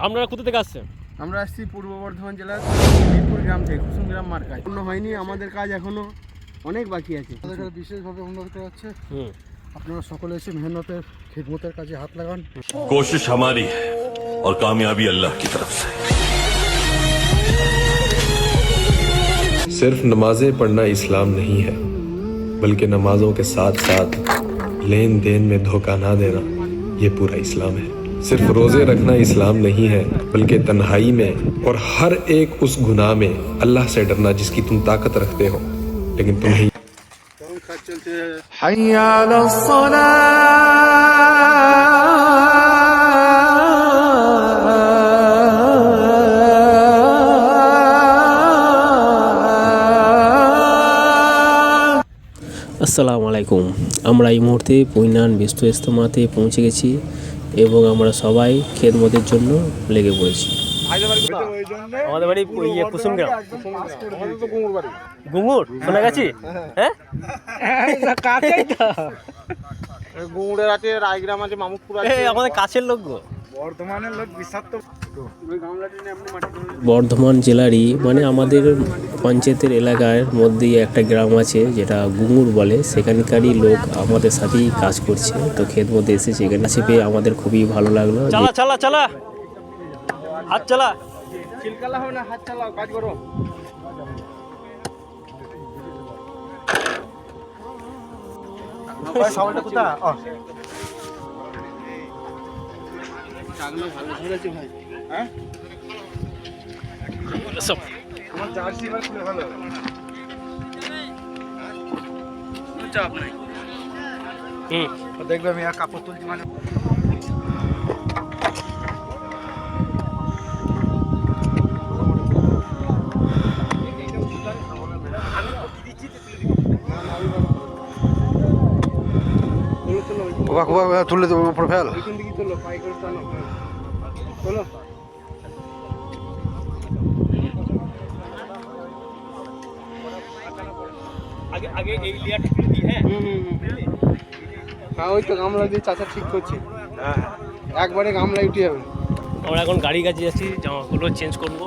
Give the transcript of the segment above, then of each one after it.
আপনারা কোথা থেকে আসছেন? আমরা আসছি পূর্ব বর্ধমান জেলার বীরপুর গ্রাম থেকে, কুসুম গ্রাম মার্কায়। পূর্ণ হয়নি, আমাদের কাজ এখনো অনেক বাকি আছে। আমাদের বিশেষভাবে অনুরোধ করা হচ্ছে আপনারা সকলে এসে মেহনতের খিদমতের কাজে হাত লাগান। कोशिश हमारी है और कामयाबी अल्लाह की तरफ से। सिर्फ नमाजें पढ़ना इस्लाम नहीं है, बल्कि नमाजों के साथ साथ लेन देन में धोखा ना देना ये पूरा इस्लाम है। सिर्फ रोजे रखना इस्लाम नहीं है, बल्कि तन्हाई में और हर एक उस गुनाह में अल्लाह से डरना जिसकी तुम ताकत रखते हो लेकिन तुम नहीं। আসসালামু আলাইকুম। আমরা এই মুহূর্তে পৈনান বিশ্ব ইজতেমাতে পৌঁছে গেছি এবং আমরা সবাই খেদমতের জন্য লেগে পড়েছি। আমাদের বাড়ি কুসুম গ্রাম। গুঙুর শোনা গেছি? হ্যাঁ, গুঁড়ের আছে, রায়গ্রাম আছে, মামুদপুর আছে। আমাদের কাছের লোক গো। বর্ধমানের লোক বিষাক্ত। বর্ধমান জেলারই মানে আমাদের পঞ্চায়েতের এলাকার মধ্যেই একটা গ্রাম আছে যেটা গুঙুর বলে, সেখানকারই লোক আমাদের সাথেই কাজ করছে। তো খেদমতে এসেছে, এখানে কাছে পেয়ে আমাদের খুবই ভালো লাগলো। চালা চালা চালা, হাত চালা, চিলকালা হবে না, হাত চালাও, কাজ করো। সাউন্ডটা কোথায়? চাগনা ভালো ধরেছে ভাই। হ্যাঁ, আমার জার্সি এবার খুলে ভালো, চাপ নাই। দেখবে আমি আর কাপড় তুলছি মানে। তুলে দেবো উপরে ফেল। হ্যাঁ, ওই তো গামলা দিয়ে চাচা ঠিক করছে। একবারে গামলা উঠে যাবে। আমরা এখন গাড়ি কাছে যাচ্ছি, জামাগুলো চেঞ্জ করবো,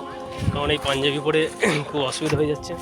কারণ এই পাঞ্জাবি পরে খুব অসুবিধা হয়ে যাচ্ছে।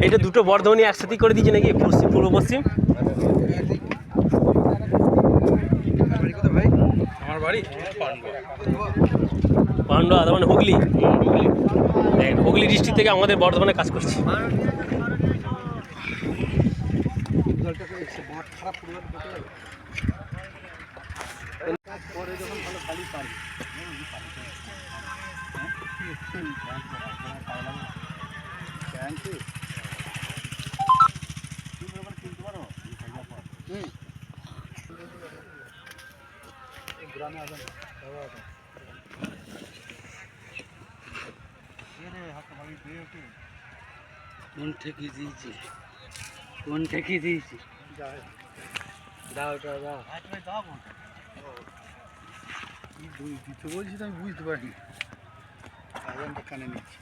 এটা দুটো বর্ধমানি একসাথেই করে দিয়েছে নাকি, পশ্চিম পূর্ব পশ্চিম? আমার বাড়ি পান্ডুয়া, তার মানে হুগলি। হুগলি ডিস্ট্রিক্ট থেকে আমাদের বর্ধমানে কাজ করছি। কোন থেকে দিয়েছি, কোন থেকে দিয়েছি? দাও দাও দাও, দিতে বলছি তো, আমি বুঝতে পারিনি। কানে নিচ্ছি।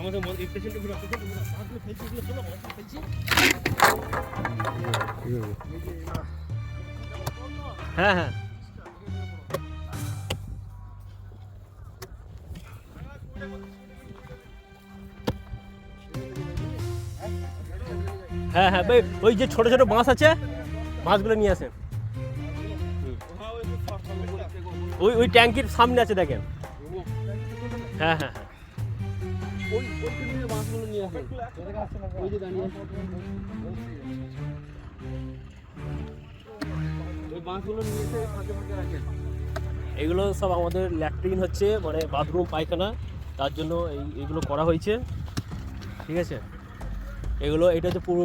আমাদের এই পেশেন্টে ঘুরে ফেলছি এগুলো চলো ফেলছি। হ্যাঁ হ্যাঁ হ্যাঁ হ্যাঁ ভাই, ওই যে ছোট ছোট বাঁশ আছে, বাঁশগুলো নিয়ে আসেন। ওই ট্যাঙ্কির সামনে আছে দেখেন। হ্যাঁ হ্যাঁ হ্যাঁ এগুলো সব আমাদের ল্যাট্রিন হচ্ছে, মানে বাথরুম পায়খানা, তার জন্য এইগুলো করা হয়েছে। ঠিক আছে, এটা হচ্ছে পূর্ব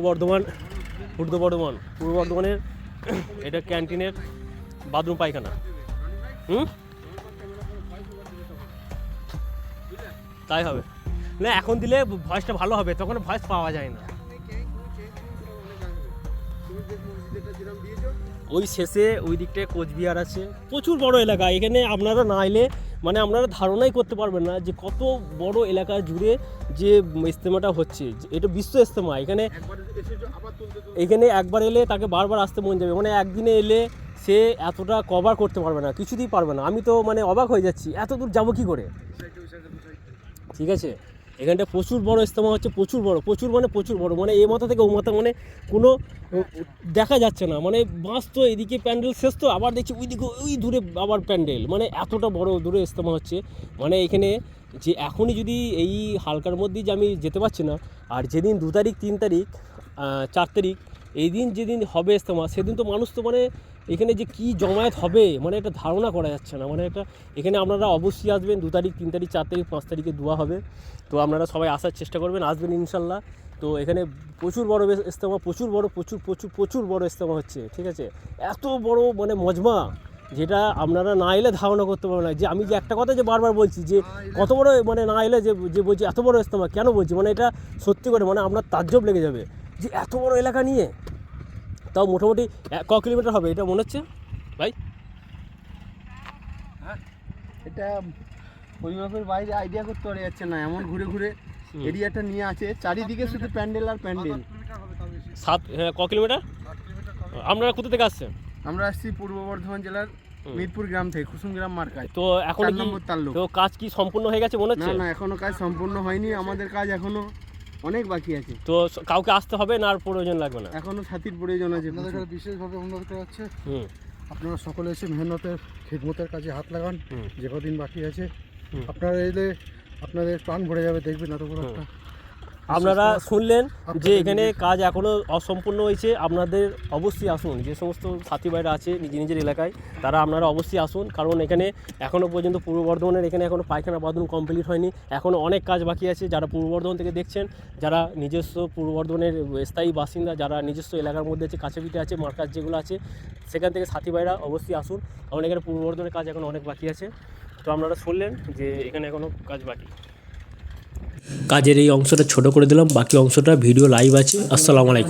বর্ধমানের এটা ক্যান্টিনের বাথরুম পায়খানা। তাই হবে না, এখন দিলে ভয়েসটা ভালো হবে, তখন ভয়েস পাওয়া যায় না। ওই শেষে ওই দিকটায় কোচবিহার আছে, প্রচুর বড় এলাকা। এখানে আপনারা না এলে মানে আপনারা ধারণাই করতে পারবেন না যে কত বড় এলাকা জুড়ে যে ইজতেমাটা হচ্ছে। এটা বিশ্ব ইজতেমা। এখানে একবার এলে তাকে বারবার আসতে মন যাবে, মানে একদিনে এলে সে এতটা কভার করতে পারবে না, কিছুতেই পারবে না। আমি তো মানে অবাক হয়ে যাচ্ছি, এত দূর যাবো কী করে। ঠিক আছে, এখানটা প্রচুর বড় ইজতেমা হচ্ছে, প্রচুর বড়, মানে এই মাথা থেকে ও মাথা মানে কোনো দেখা যাচ্ছে না। মানে বাস তো এদিকে প্যান্ডেল শেষ, তো আবার দেখছি ওইদিকে ওই দূরে আবার প্যান্ডেল, মানে এতটা বড় দূরে ইজতেমা হচ্ছে। মানে এখানে যে এখনই যদি এই হালকার মধ্যেই যে আমি যেতে পারছি না, আর যেদিন 2 তারিখ 3 তারিখ 4 তারিখ এই দিন যেদিন হবে ইজতেমা, সেদিন তো মানুষ তো মানে এখানে যে কি জমায়েত হবে মানে এটা ধারণা করা যাচ্ছে না। মানে এটা এখানে আপনারা অবশ্যই আসবেন। 2 তারিখ 3 তারিখ 4 তারিখ 5 তারিখে দোয়া হবে, তো আপনারা সবাই আসার চেষ্টা করবেন, আসবেন ইনশাল্লাহ। তো এখানে প্রচুর বড় ইজতেমা, প্রচুর বড় ইজতেমা হচ্ছে। ঠিক আছে, এত বড় মানে মজমা, যেটা আপনারা না এলে ধারণা করতে পারবেন না। যে আমি যে একটা কথা যে বারবার বলছি যে কত বড়, মানে না এলে যে বলছি এত বড় ইজতেমা কেন বলছি, মানে এটা সত্যি করে মানে আপনার তাজ্জব লেগে যাবে যে এত বড় এলাকা নিয়ে। তাও মোটামুটি ক কিলোমিটার হবে এটা মনে হচ্ছে ভাই? এটা পরিমাপের বাইরে আইডিয়া করতে পারা যাচ্ছে না, এমন ঘুরে ঘুরে এরিয়াটা নিয়ে আছে, চারিদিকে শুধু প্যান্ডেল আর প্যান্ডেল। 7 ক কিলোমিটার? আপনারা কোথা থেকে আসছেন? আমরা আসছি পূর্ব বর্ধমান জেলার মিরপুর গ্রাম থেকে, কুসুম গ্রাম মার্কায়। তো এখন 4 নম্বর তাল্লুক। তো কাজ কি সম্পূর্ণ হয়ে গেছে মনে হচ্ছে? না এখনো কাজ সম্পূর্ণ হয়নি, আমাদের কাজ এখনো অনেক বাকি আছে। তো কাউকে আসতে হবে না, আর প্রয়োজন লাগবে না? এখনো সাথীর প্রয়োজন আছে। আপনাদের কাছে বিশেষভাবে অনুরোধ করা হচ্ছে, আপনারা সকলে এসে মেহনতের খিদমতের কাজে হাত লাগান। যে কদিন বাকি আছে আপনারা এলে আপনাদের প্রাণ ভরে যাবে, দেখবেন এত বড় একটা। আপনারা শুনলেন যে এখানে কাজ এখনও অসম্পূর্ণ হয়েছে। আপনাদের অবশ্যই আসুন, যে সমস্ত সাথী ভাইরা আছে নিজের এলাকায়, তারা আপনারা অবশ্যই আসুন। কারণ এখানে এখনও পর্যন্ত পূর্ব বর্ধমানের এখানে এখনও পায়খানা বাথরুম কমপ্লিট হয়নি, এখনও অনেক কাজ বাকি আছে। যারা পূর্ব বর্ধমান থেকে দেখছেন, যারা নিজস্ব পূর্ব বর্ধমানের স্থায়ী বাসিন্দা, যারা নিজস্ব এলাকার মধ্যে আছে, কাছে পিঠে আছে, মার্কাজ যেগুলো আছে, সেখান থেকে সাথী ভাইরা অবশ্যই আসুন। কারণ এখানে পূর্ব বর্ধমানের কাজ এখন অনেক বাকি আছে। তো আপনারা শুনলেন যে এখানে এখনও কাজ বাকি। কাজের এই অংশটা ছোট করে দিলাম, বাকি অংশটা ভিডিও লাইভ আছে। আসসালামু আলাইকুম।